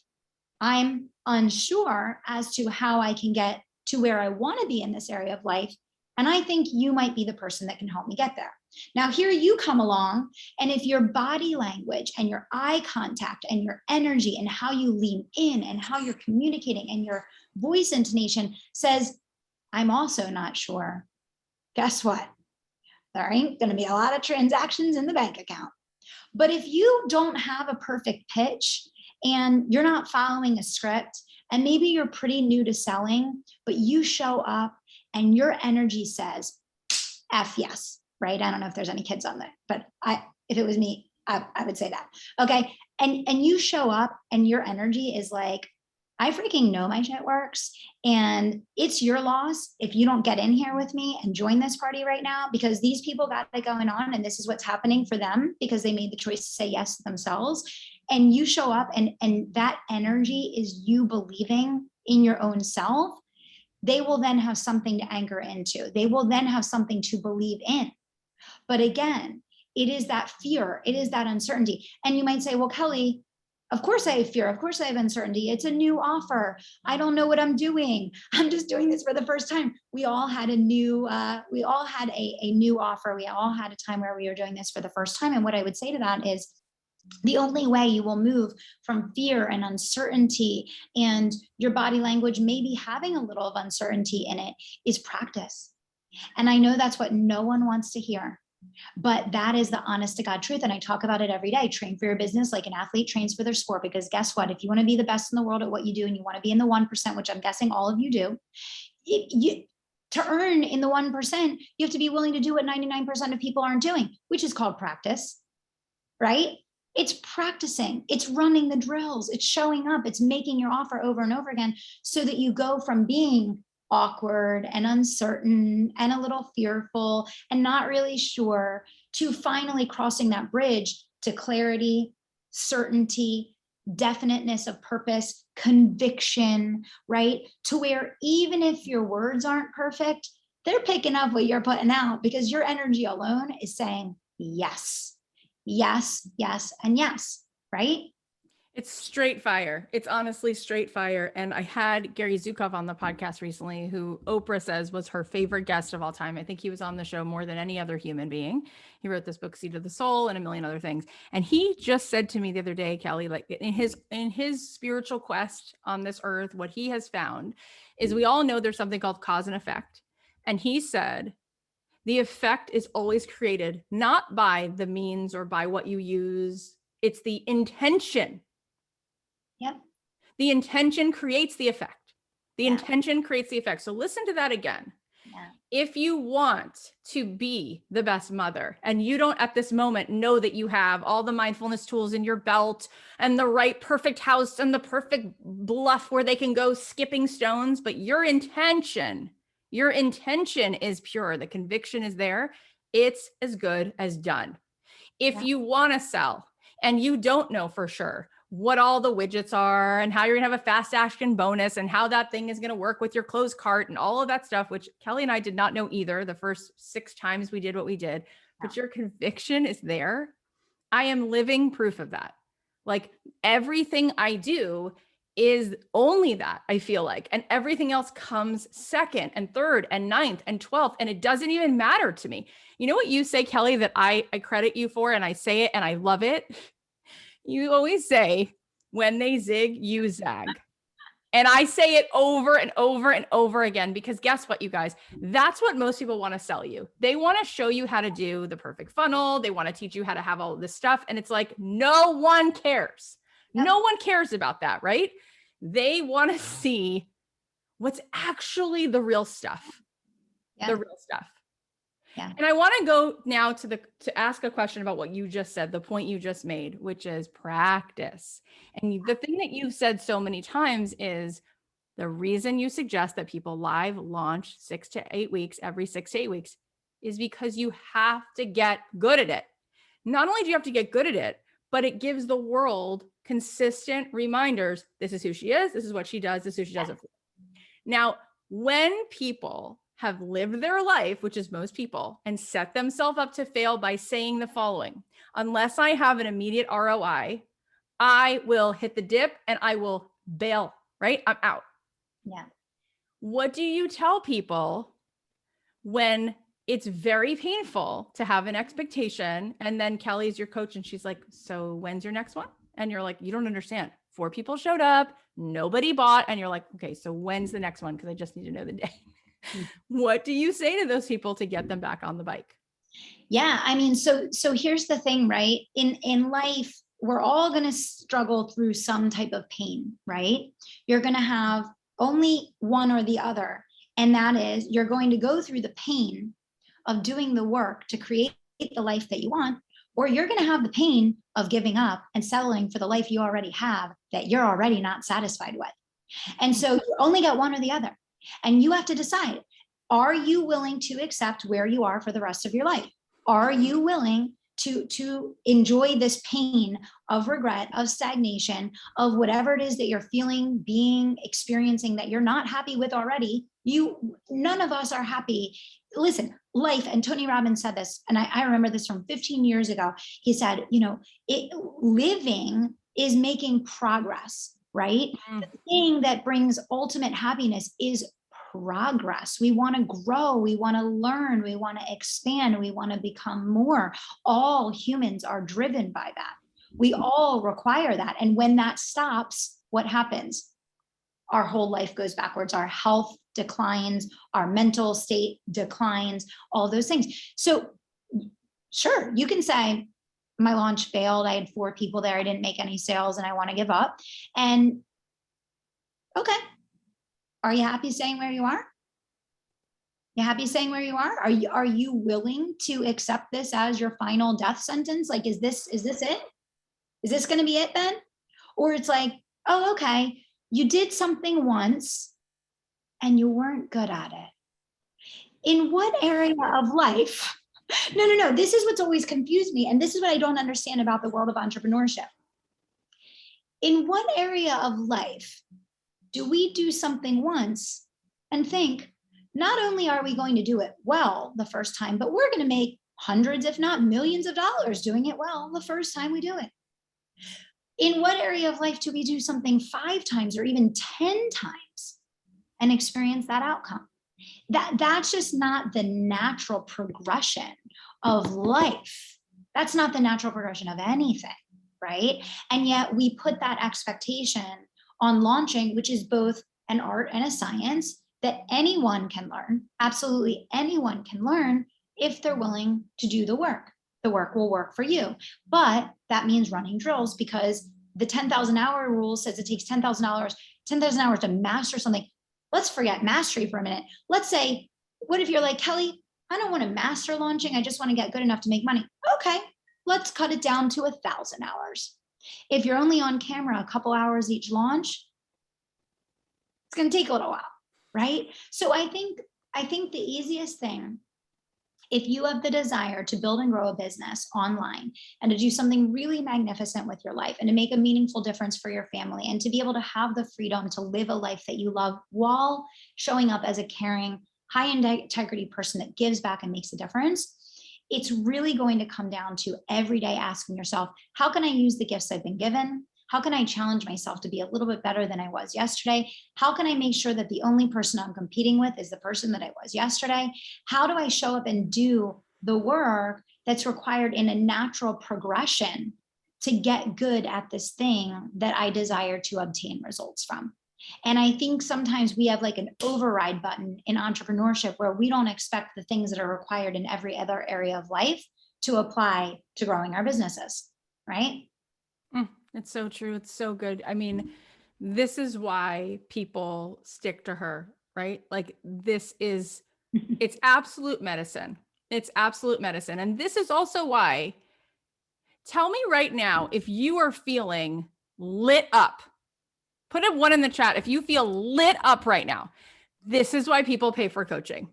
I'm unsure as to how I can get to where I want to be in this area of life. And I think you might be the person that can help me get there. Now, here you come along, and if your body language and your eye contact and your energy and how you lean in and how you're communicating and your voice intonation says, I'm also not sure, guess what? There ain't going to be a lot of transactions in the bank account. But if you don't have a perfect pitch and you're not following a script, and maybe you're pretty new to selling, but you show up and your energy says, F yes, right? I don't know if there's any kids on there, but if it was me, I would say that. Okay. And you show up and your energy is like, I freaking know my shit works. And it's your loss if you don't get in here with me and join this party right now, because these people got it going on and this is what's happening for them because they made the choice to say yes to themselves. And you show up and that energy is you believing in your own self. They will then have something to anchor into. They will then have something to believe in. But again, it is that fear. It is that uncertainty. And you might say, well, Kelly, of course I have fear. Of course I have uncertainty. It's a new offer. I don't know what I'm doing. I'm just doing this for the first time. We all had a new offer. We all had a time where we were doing this for the first time. And what I would say to that is, the only way you will move from fear and uncertainty and your body language maybe having a little of uncertainty in it is practice. And I know that's what no one wants to hear, but that is the honest to God truth. And I talk about it every day. Train for your business like an athlete trains for their sport, because guess what? If you want to be the best in the world at what you do and you want to be in the 1%, which I'm guessing all of you do, to earn in the 1%, you have to be willing to do what 99% of people aren't doing, which is called practice, right? It's practicing, it's running the drills, it's showing up, it's making your offer over and over again so that you go from being awkward and uncertain and a little fearful and not really sure to finally crossing that bridge to clarity, certainty, definiteness of purpose, conviction, right? To where even if your words aren't perfect, they're picking up what you're putting out because your energy alone is saying yes. Yes, yes, and yes, right? It's straight fire. It's honestly straight fire. And I had Gary Zukov on the podcast recently, who Oprah says was her favorite guest of all time. I think he was on the show more than any other human being. He wrote this book, Seed of the Soul, and a million other things. And he just said to me the other day, Kelly, like in his spiritual quest on this earth, what he has found is we all know there's something called cause and effect. And he said, the effect is always created not by the means or by what you use. It's the intention. Yep. The intention creates the effect. The Yeah. intention creates the effect. So listen to that again. Yeah. If you want to be the best mother and you don't at this moment know that you have all the mindfulness tools in your belt and the right perfect house and the perfect bluff where they can go skipping stones, but your intention is pure, the conviction is there, it's as good as done. If you want to sell and you don't know for sure what all the widgets are and how you're gonna have a fast action bonus and how that thing is gonna work with your closed cart and all of that stuff, which Kelly and I did not know either the first 6 times we did what we did, but your conviction is there. I am living proof of that. Like everything I do is only that, I feel like, and everything else comes second and third and ninth and 12th, and it doesn't even matter to me. You know what you say, Kelly, that I credit you for, and I say it and I love it? You always say, when they zig, you zag. And I say it over and over and over again, because guess what, you guys? That's what most people want to sell you. They want to show you how to do the perfect funnel. They want to teach you how to have all this stuff. And it's like, no one cares. No one cares about that, right? They want to see what's actually the real stuff. The real stuff. Yeah. And I want to go now to ask a question about what you just said, the point you just made, which is practice. And the thing that you've said so many times is the reason you suggest that people live launch 6 to 8 weeks, every 6 to 8 weeks, is because you have to get good at it. Not only do you have to get good at it, but it gives the world consistent reminders. This is who she is. This is what she does. This is who she does it for. Now, when people have lived their life, which is most people, and set themselves up to fail by saying the following: unless I have an immediate ROI, I will hit the dip and I will bail, right? I'm out. Yeah. What do you tell people when it's very painful to have an expectation? And then Kelly's your coach and she's like, so when's your next one? And you're like, you don't understand. 4 people showed up, nobody bought. And you're like, okay, so when's the next one? Because I just need to know the day. What do you say to those people to get them back on the bike? Yeah. I mean, so here's the thing, right? In life, we're all going to struggle through some type of pain, right? You're going to have only one or the other. And that is, you're going to go through the pain of doing the work to create the life that you want, or you're going to have the pain of giving up and settling for the life you already have that you're already not satisfied with. And so you only got one or the other. And you have to decide, are you willing to accept where you are for the rest of your life? Are you willing to enjoy this pain of regret, of stagnation, of whatever it is that you're feeling, being, experiencing that you're not happy with already? None of us are happy. Listen, life, and Tony Robbins said this, and I remember this from 15 years ago. He said, living is making progress, right? The thing that brings ultimate happiness is progress. We want to grow, we want to learn, we want to expand, we want to become more. All humans are driven by that. We all require that. And when that stops, what happens? Our whole life goes backwards. Our health declines, our mental state declines, all those things. So sure, you can say, my launch failed. I had 4 people there. I didn't make any sales and I want to give up. And okay. Are you happy staying where you are? You happy staying where you are? Are you willing to accept this as your final death sentence? Like, is this it? Is this going to be it then? Or it's like, oh, okay, you did something once and you weren't good at it. In what area of life? No. This is what's always confused me. And this is what I don't understand about the world of entrepreneurship. In what area of life do we do something once and think, not only are we going to do it well the first time, but we're going to make hundreds, if not millions of dollars doing it well the first time we do it? In what area of life do we do something 5 times or even 10 times and experience that outcome? That's just not the natural progression of life. That's not the natural progression of anything, right? And yet we put that expectation on launching, which is both an art and a science that anyone can learn. Absolutely anyone can learn if they're willing to do the work. The work will work for you. But that means running drills, because the 10,000 hour rule says it takes 10,000 hours to master something. Let's forget mastery for a minute. Let's say, what if you're like, Kelly, I don't want to master launching. I just want to get good enough to make money. Okay, let's cut it down to 1,000 hours. If you're only on camera a couple hours each launch, it's going to take a little while, right? So I think the easiest thing, if you have the desire to build and grow a business online and to do something really magnificent with your life and to make a meaningful difference for your family and to be able to have the freedom to live a life that you love while showing up as a caring, high integrity person that gives back and makes a difference, it's really going to come down to every day asking yourself, how can I use the gifts I've been given? How can I challenge myself to be a little bit better than I was yesterday? How can I make sure that the only person I'm competing with is the person that I was yesterday? How do I show up and do the work that's required in a natural progression to get good at this thing that I desire to obtain results from? And I think sometimes we have like an override button in entrepreneurship where we don't expect the things that are required in every other area of life to apply to growing our businesses, right? It's so true. It's so good. I mean, this is why people stick to her, right? Like it's absolute medicine. It's absolute medicine. And this is also why, tell me right now, if you are feeling lit up, put a 1 in the chat. If you feel lit up right now, this is why people pay for coaching.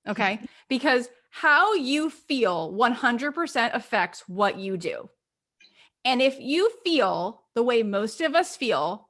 Okay. Because how you feel 100% affects what you do. And if you feel the way most of us feel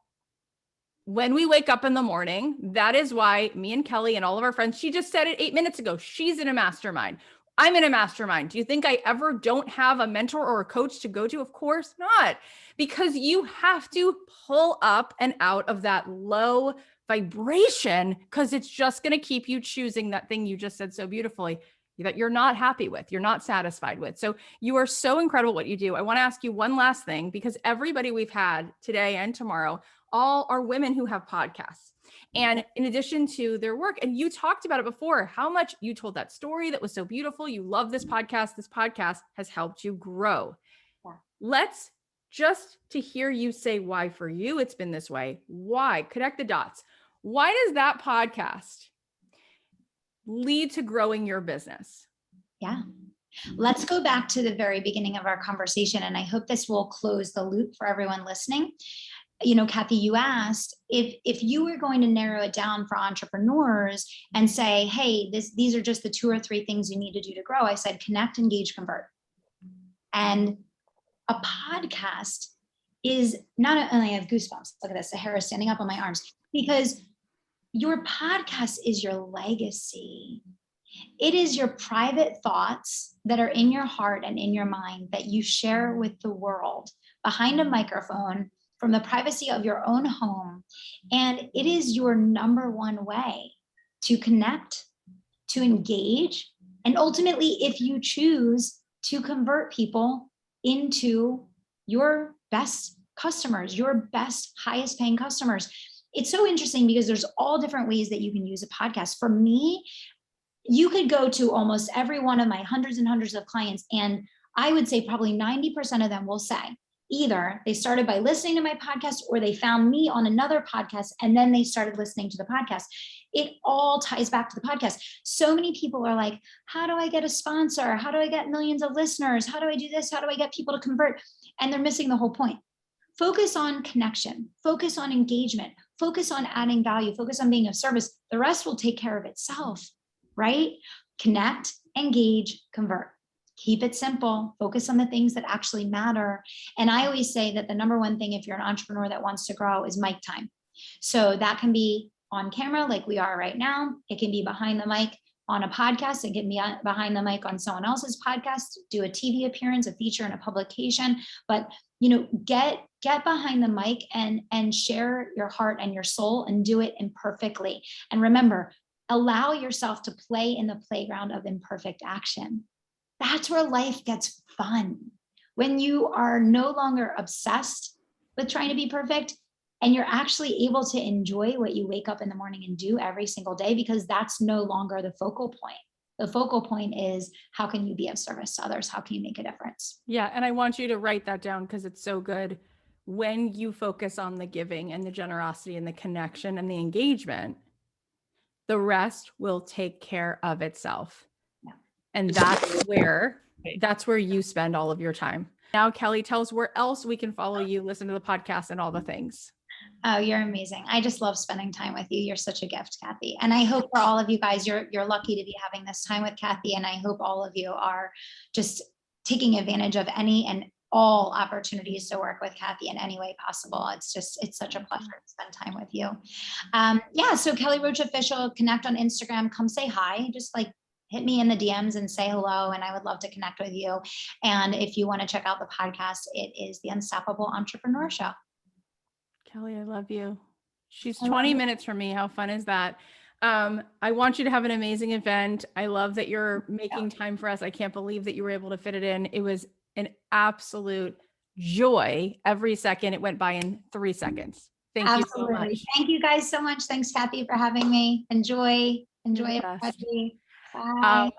when we wake up in the morning, that is why me and Kelly and all of our friends, she just said it 8 minutes ago, she's in a mastermind. I'm in a mastermind. Do you think I ever don't have a mentor or a coach to go to? Of course not, because you have to pull up and out of that low vibration, because it's just going to keep you choosing that thing you just said so beautifully that you're not happy with, you're not satisfied with. So you are so incredible what you do. I want to ask you one last thing, because everybody we've had today and tomorrow all are women who have podcasts. And in addition to their work, and you talked about it before, how much you told that story that was so beautiful. You love this podcast. This podcast has helped you grow. Yeah. Let's just to hear you say why for you it's been this way. Why? Connect the dots. Why does that podcast lead to growing your business? Yeah. Let's go back to the very beginning of our conversation. And I hope this will close the loop for everyone listening. You know, Kathy, you asked if you were going to narrow it down for entrepreneurs and say, hey, these are just the 2 or 3 things you need to do to grow. I said, connect, engage, convert. And a podcast is not only, I have goosebumps. Look at this. The hair is standing up on my arms, because your podcast is your legacy. It is your private thoughts that are in your heart and in your mind that you share with the world behind a microphone from the privacy of your own home. And it is your number one way to connect, to engage, and ultimately, if you choose, to convert people into your best customers, your best, highest paying customers. It's so interesting because there's all different ways that you can use a podcast. For me, you could go to almost every one of my hundreds and hundreds of clients, and I would say probably 90% of them will say either they started by listening to my podcast or they found me on another podcast and then they started listening to the podcast. It all ties back to the podcast. So many people are like, how do I get a sponsor? How do I get millions of listeners? How do I do this? How do I get people to convert? And they're missing the whole point. Focus on connection, focus on engagement, focus on adding value, focus on being of service. The rest will take care of itself, right? Connect, engage, convert. Keep it simple. Focus on the things that actually matter. And I always say that the number one thing, if you're an entrepreneur that wants to grow, is mic time. So that can be on camera like we are right now. It can be behind the mic on a podcast and get me behind the mic on someone else's podcast, do a TV appearance, a feature, and a publication. But get behind the mic and share your heart and your soul, and do it imperfectly. And remember, allow yourself to play in the playground of imperfect action. That's where life gets fun. When you are no longer obsessed with trying to be perfect, and you're actually able to enjoy what you wake up in the morning and do every single day, because that's no longer the focal point. The focal point is, how can you be of service to others? How can you make a difference? Yeah. And I want you to write that down because it's so good. When you focus on the giving and the generosity and the connection and the engagement, the rest will take care of itself. Yeah. And that's where you spend all of your time. Now, Kelly, tell us where else we can follow you, listen to the podcast, and all the things. Oh, you're amazing. I just love spending time with you. You're such a gift, Kathy. And I hope for all of you guys, you're lucky to be having this time with Kathy. And I hope all of you are just taking advantage of any and all opportunities to work with Kathy in any way possible. It's such a pleasure to spend time with you. Yeah. So Kelly Roach Official, connect on Instagram, come say hi, just like hit me in the DMs and say hello. And I would love to connect with you. And if you want to check out the podcast, it is the Unstoppable Entrepreneur Show. Kelly, I love you. She's 20 minutes from me. How fun is that? I want you to have an amazing event. I love that you're making time for us. I can't believe that you were able to fit it in. It was an absolute joy. Every second it went by in 3 seconds. Thank you so much. Thank you guys so much. Thanks, Kathy, for having me. Enjoy everybody. Bye.